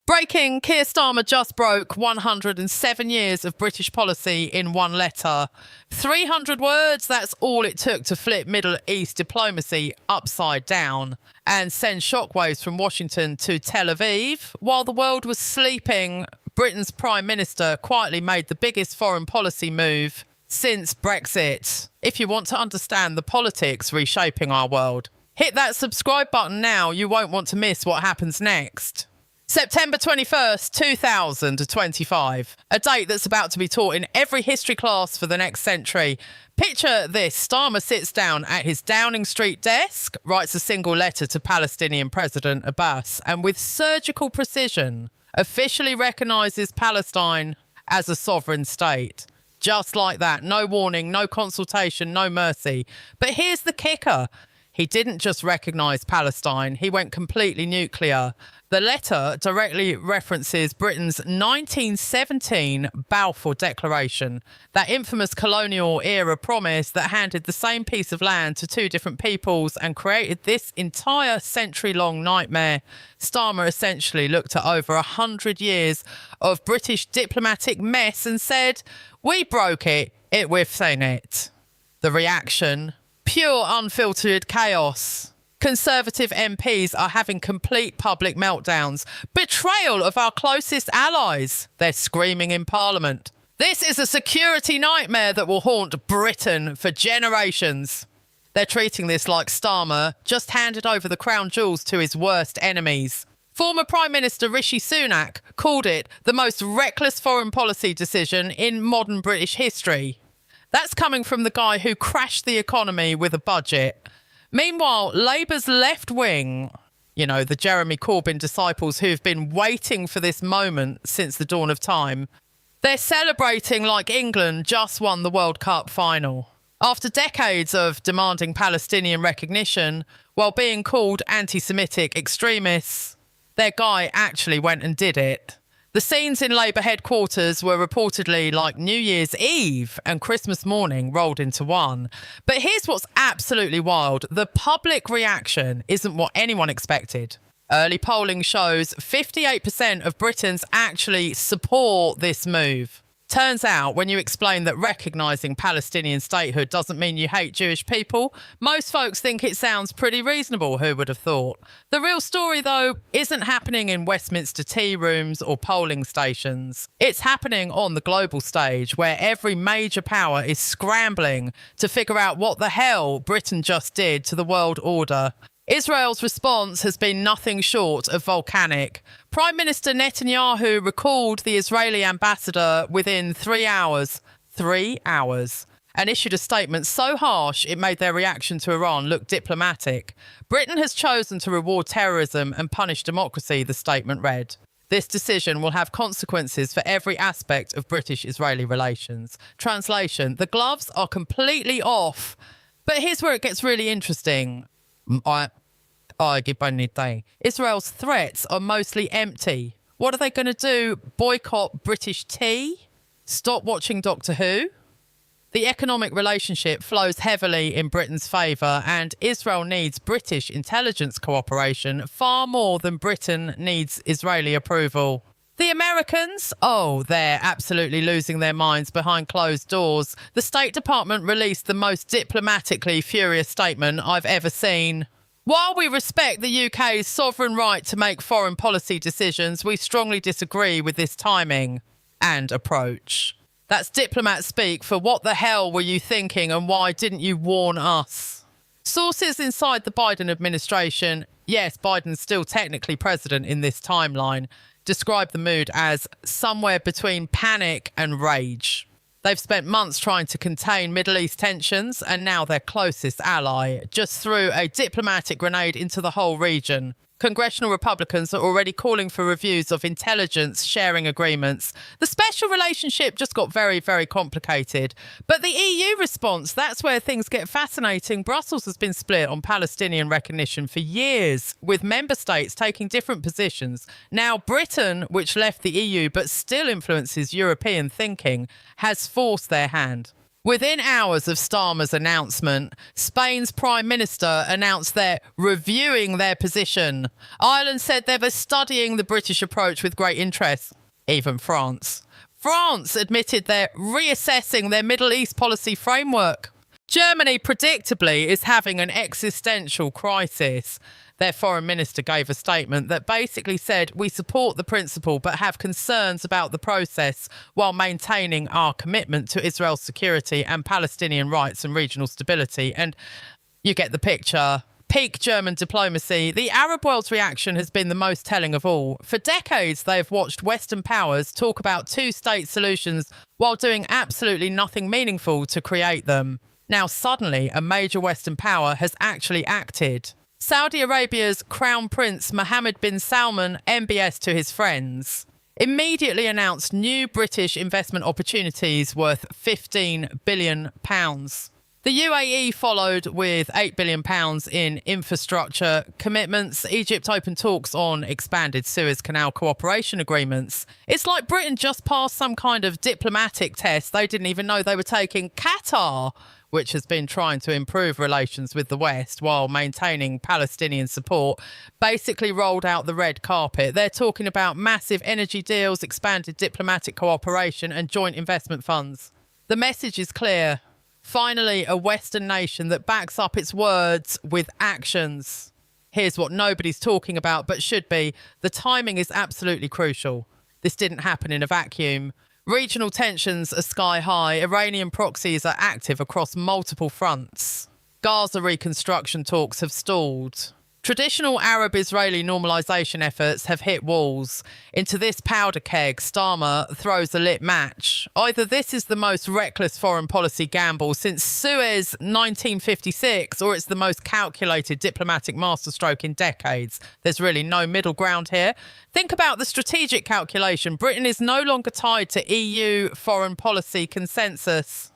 Breaking, Keir Starmer just broke 107 years of British policy in one letter. 300 words, that's all it took to flip Middle East diplomacy upside down and send shockwaves from Washington to Tel Aviv. While the world was sleeping, Britain's Prime Minister quietly made the biggest foreign policy move since Brexit. If you want to understand the politics reshaping our world, hit that subscribe button now. You won't want to miss what happens next. September 21st, 2025, a date that's about to be taught in every history class for the next century. Picture this: Starmer sits down at his Downing Street desk, writes a single letter to Palestinian President Abbas, and with surgical precision, officially recognises Palestine as a sovereign state. Just like that, no warning, no consultation, no mercy. But here's the kicker. He didn't just recognise Palestine, he went completely nuclear. The letter directly references Britain's 1917 Balfour Declaration, that infamous colonial era promise that handed the same piece of land to two different peoples and created this entire century-long nightmare. Starmer essentially looked at over 100 years of British diplomatic mess and said, "We broke it, we've seen it." The reaction: pure unfiltered chaos. Conservative MPs are having complete public meltdowns. Betrayal of our closest allies. They're screaming in Parliament. This is a security nightmare that will haunt Britain for generations. They're treating this like Starmer just handed over the crown jewels to his worst enemies. Former Prime Minister Rishi Sunak called it the most reckless foreign policy decision in modern British history. That's coming from the guy who crashed the economy with a budget. Meanwhile, Labour's left wing, the Jeremy Corbyn disciples who've been waiting for this moment since the dawn of time, they're celebrating like England just won the World Cup final. After decades of demanding Palestinian recognition while being called anti-Semitic extremists, their guy actually went and did it. The scenes in Labour headquarters were reportedly like New Year's Eve and Christmas morning rolled into one. But here's what's absolutely wild. The public reaction isn't what anyone expected. Early polling shows 58% of Britons actually support this move. Turns out, when you explain that recognising Palestinian statehood doesn't mean you hate Jewish people, most folks think it sounds pretty reasonable, who would have thought? The real story, though, isn't happening in Westminster tea rooms or polling stations. It's happening on the global stage, where every major power is scrambling to figure out what the hell Britain just did to the world order. Israel's response has been nothing short of volcanic. Prime Minister Netanyahu recalled the Israeli ambassador within 3 hours. 3 hours. And issued a statement so harsh it made their reaction to Iran look diplomatic. Britain has chosen to reward terrorism and punish democracy, the statement read. This decision will have consequences for every aspect of British-Israeli relations. Translation: the gloves are completely off. But here's where it gets really interesting. Israel's threats are mostly empty. What are they going to do? Boycott British tea? Stop watching Doctor Who? The economic relationship flows heavily in Britain's favour, and Israel needs British intelligence cooperation far more than Britain needs Israeli approval. The Americans? Oh, they're absolutely losing their minds behind closed doors. The State Department released the most diplomatically furious statement I've ever seen. While we respect the UK's sovereign right to make foreign policy decisions, we strongly disagree with this timing and approach. That's diplomat speak for what the hell were you thinking and why didn't you warn us? Sources inside the Biden administration, yes, Biden's still technically president in this timeline, describe the mood as somewhere between panic and rage. They've spent months trying to contain Middle East tensions, and now their closest ally just threw a diplomatic grenade into the whole region. Congressional Republicans are already calling for reviews of intelligence sharing agreements. The special relationship just got very, very complicated. But the EU response, that's where things get fascinating. Brussels has been split on Palestinian recognition for years, with member states taking different positions. Now, Britain, which left the EU but still influences European thinking, has forced their hand. Within hours of Starmer's announcement, Spain's Prime Minister announced they're reviewing their position. Ireland said they were studying the British approach with great interest. Even France. France admitted they're reassessing their Middle East policy framework. Germany, predictably, is having an existential crisis. Their foreign minister gave a statement that basically said, we support the principle but have concerns about the process while maintaining our commitment to Israel's security and Palestinian rights and regional stability. And you get the picture. Peak German diplomacy. The Arab world's reaction has been the most telling of all. For decades, they've watched Western powers talk about two-state solutions while doing absolutely nothing meaningful to create them. Now, suddenly, a major Western power has actually acted. Saudi Arabia's Crown Prince Mohammed bin Salman, MBS to his friends, immediately announced new British investment opportunities worth £15 billion. The UAE followed with £8 billion in infrastructure commitments. Egypt opened talks on expanded Suez Canal cooperation agreements. It's like Britain just passed some kind of diplomatic test they didn't even know they were taking. Qatar, which has been trying to improve relations with the West while maintaining Palestinian support, basically rolled out the red carpet. They're talking about massive energy deals, expanded diplomatic cooperation and joint investment funds. The message is clear. Finally, a Western nation that backs up its words with actions. Here's what nobody's talking about but should be. The timing is absolutely crucial. This didn't happen in a vacuum. Regional tensions are sky high. Iranian proxies are active across multiple fronts. Gaza reconstruction talks have stalled. Traditional Arab-Israeli normalisation efforts have hit walls. Into this powder keg, Starmer throws a lit match. Either this is the most reckless foreign policy gamble since Suez 1956, or it's the most calculated diplomatic masterstroke in decades. There's really no middle ground here. Think about the strategic calculation. Britain is no longer tied to EU foreign policy consensus.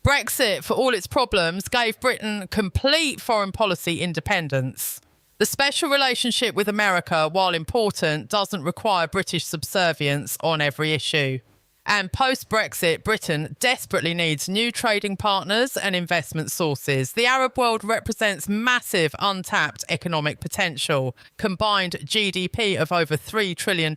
Brexit, for all its problems, gave Britain complete foreign policy independence. The special relationship with America, while important, doesn't require British subservience on every issue. And post-Brexit, Britain desperately needs new trading partners and investment sources. The Arab world represents massive untapped economic potential, combined GDP of over $3 trillion,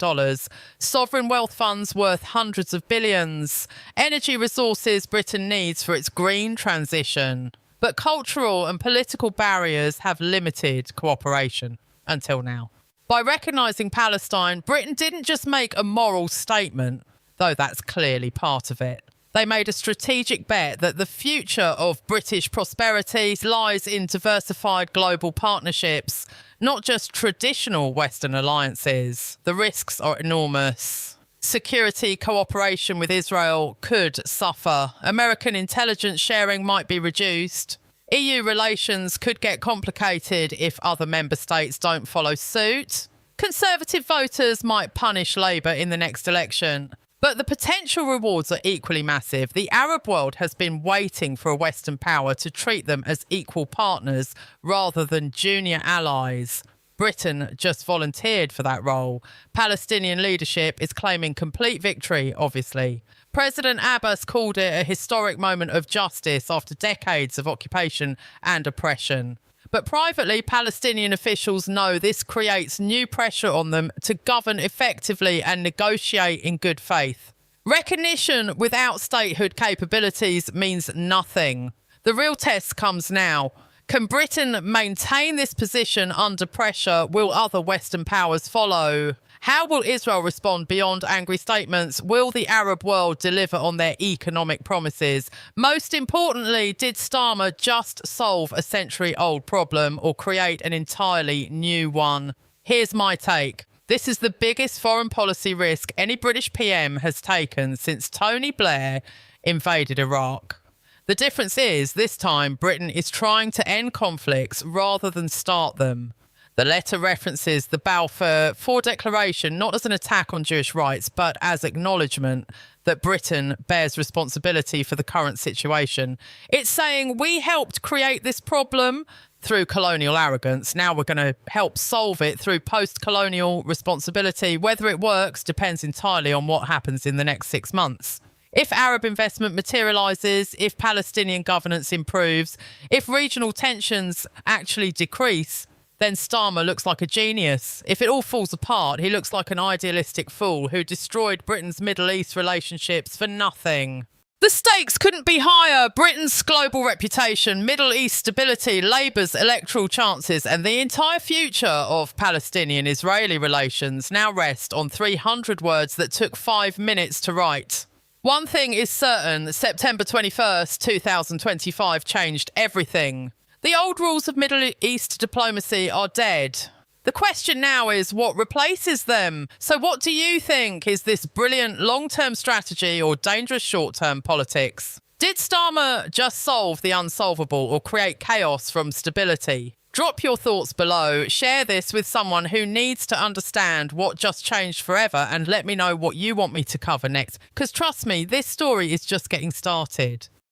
sovereign wealth funds worth hundreds of billions, energy resources Britain needs for its green transition. But cultural and political barriers have limited cooperation until now. By recognising Palestine, Britain didn't just make a moral statement, though that's clearly part of it. They made a strategic bet that the future of British prosperity lies in diversified global partnerships, not just traditional Western alliances. The risks are enormous. Security cooperation with Israel could suffer. American intelligence sharing might be reduced. EU relations could get complicated if other member states don't follow suit. Conservative voters might punish Labour in the next election. But the potential rewards are equally massive. The Arab world has been waiting for a Western power to treat them as equal partners rather than junior allies. Britain just volunteered for that role. Palestinian leadership is claiming complete victory, obviously. President Abbas called it a historic moment of justice after decades of occupation and oppression. But privately, Palestinian officials know this creates new pressure on them to govern effectively and negotiate in good faith. Recognition without statehood capabilities means nothing. The real test comes now. Can Britain maintain this position under pressure? Will other Western powers follow? How will Israel respond beyond angry statements? Will the Arab world deliver on their economic promises? Most importantly, did Starmer just solve a century-old problem or create an entirely new one? Here's my take. This is the biggest foreign policy risk any British PM has taken since Tony Blair invaded Iraq. The difference is, this time, Britain is trying to end conflicts rather than start them. The letter references the Balfour IV Declaration not as an attack on Jewish rights, but as acknowledgement that Britain bears responsibility for the current situation. It's saying we helped create this problem through colonial arrogance. Now we're going to help solve it through post-colonial responsibility. Whether it works depends entirely on what happens in the next 6 months. If Arab investment materialises, if Palestinian governance improves, if regional tensions actually decrease, then Starmer looks like a genius. If it all falls apart, he looks like an idealistic fool who destroyed Britain's Middle East relationships for nothing. The stakes couldn't be higher. Britain's global reputation, Middle East stability, Labour's electoral chances, and the entire future of Palestinian-Israeli relations now rest on 300 words that took 5 minutes to write. One thing is certain, September 21st, 2025 changed everything. The old rules of Middle East diplomacy are dead. The question now is what replaces them? So what do you think? Is this brilliant long-term strategy or dangerous short-term politics? Did Starmer just solve the unsolvable or create chaos from stability? Drop your thoughts below, share this with someone who needs to understand what just changed forever, and let me know what you want me to cover next. Because trust me, this story is just getting started.